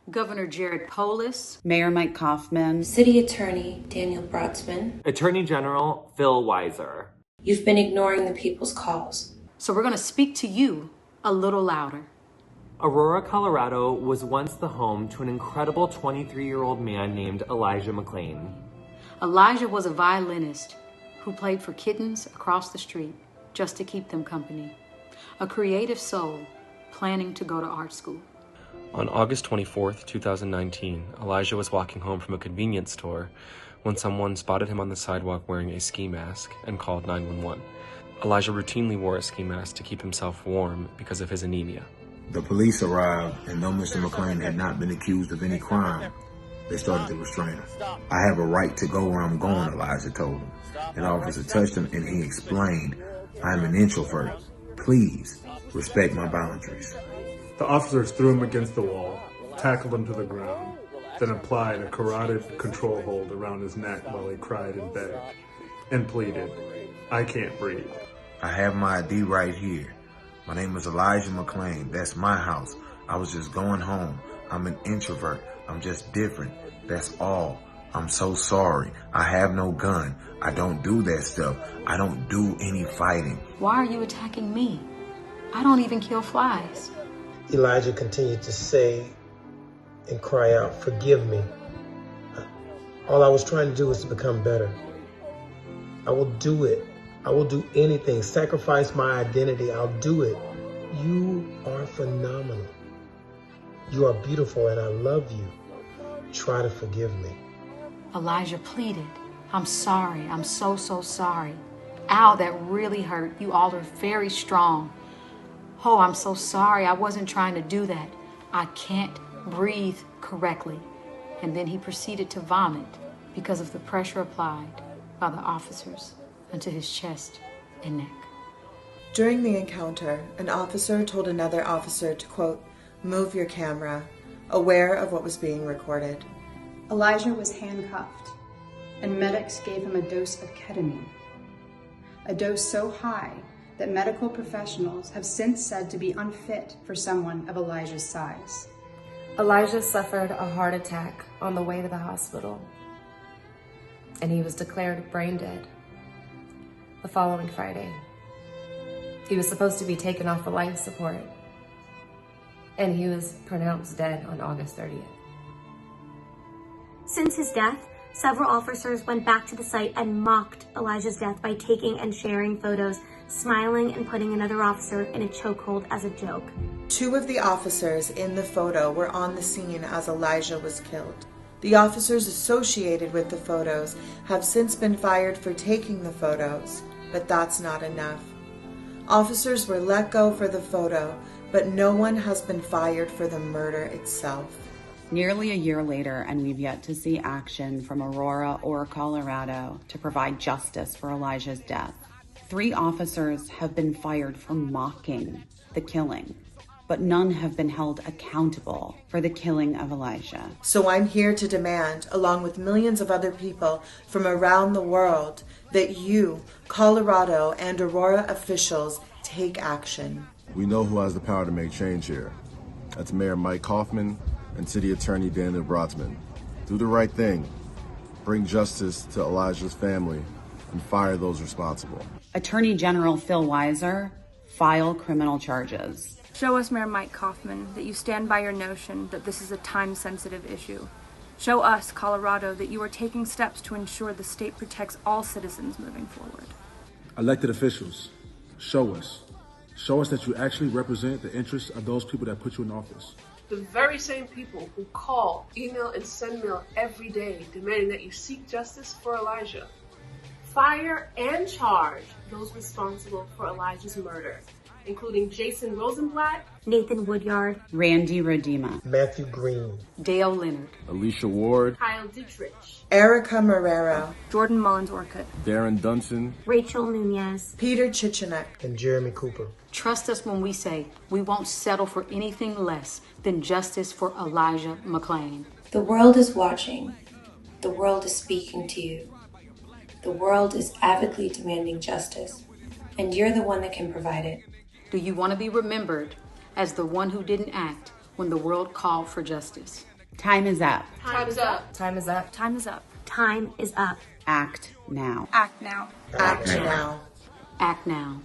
Governor Jared Polis, Mayor Mike Coffman, City Attorney Daniel Brotzman, Attorney General Phil Weiser. You've been ignoring the people's calls. So we're going to speak to you a little louder. Aurora, Colorado was once the home to an incredible 23-year-old man named Elijah McClain. Elijah was a violinist who played for kittens across the street just to keep them company. A creative soul planning to go to art school. On August 24th, 2019, Elijah was walking home from a convenience store when someone spotted him on the sidewalk wearing a ski mask and called 911. Elijah routinely wore a ski mask to keep himself warm because of his anemia. The police arrived, and though Mr. McClain had not been accused of any crime, they started to restrain him. I have a right to go where I'm going, Elijah told him. An officer touched him, and he explained, I'm an introvert. Please respect my boundaries. The officers threw him against the wall, tackled him to the ground, then applied a carotid control hold around his neck while he cried and begged, and pleaded, I can't breathe. I have my ID right here. My name is Elijah McClain. That's my house. I was just going home. I'm an introvert. I'm just different. That's all. I'm so sorry. I have no gun. I don't do that stuff. I don't do any fighting. Why are you attacking me? I don't even kill flies. Elijah continued to say and cry out, forgive me. All I was trying to do was to become better. I will do it. I will do anything, sacrifice my identity. I'll do it. You are phenomenal. You are beautiful and I love you. Try to forgive me. Elijah pleaded, I'm sorry. I'm so sorry. Ow, that really hurt. You all are very strong. Oh, I'm so sorry. I wasn't trying to do that. I can't breathe correctly. And then he proceeded to vomit because of the pressure applied by the officers onto his chest and neck. During the encounter, an officer told another officer to, quote, move your camera, aware of what was being recorded. Elijah was handcuffed, and medics gave him a dose of ketamine, a dose so high that medical professionals have since said to be unfit for someone of Elijah's size. Elijah suffered a heart attack on the way to the hospital, and he was declared brain dead the following Friday. He was supposed to be taken off of life support, and he was pronounced dead on August 30th. Since his death, several officers went back to the site and mocked Elijah's death by taking and sharing photos, smiling and putting another officer in a chokehold as a joke. 2 of the officers in the photo were on the scene as Elijah was killed. The officers associated with the photos have since been fired for taking the photos, but that's not enough. Officers were let go for the photo, but no one has been fired for the murder itself. Nearly a year later, and we've yet to see action from Aurora or Colorado to provide justice for Elijah's death. 3 officers have been fired for mocking the killing, but none have been held accountable for the killing of Elijah. So I'm here to demand, along with millions of other people from around the world, that you, Colorado and Aurora officials, take action. We know who has the power to make change here. That's Mayor Mike Coffman and City Attorney Daniel Brotzman. Do the right thing. Bring justice to Elijah's family and fire those responsible. Attorney General Phil Weiser, file criminal charges. Show us, Mayor Mike Coffman, that you stand by your notion that this is a time-sensitive issue. Show us, Colorado, that you are taking steps to ensure the state protects all citizens moving forward. Elected officials, show us. Show us that you actually represent the interests of those people that put you in office. The very same people who call, email, and send mail every day demanding that you seek justice for Elijah. Fire and charge those responsible for Elijah's murder, including Jason Rosenblatt, Nathan Woodyard, Randy Rodema, Matthew Green, Dale Leonard, Alicia Ward, Kyle Dietrich, Erica Marrero, Jordan Mullins-Orcutt, Darren Dunson, Rachel Nunez, Peter Chichenek, and Jeremy Cooper. Trust us when we say we won't settle for anything less than justice for Elijah McClain. The world is watching. The world is speaking to you. The world is avidly demanding justice, and you're the one that can provide it. Do you want to be remembered as the one who didn't act when the world called for justice? Time is up. Time is up. Time is up. Time is up. Time is up. Act now. Act now. Act now. Act now.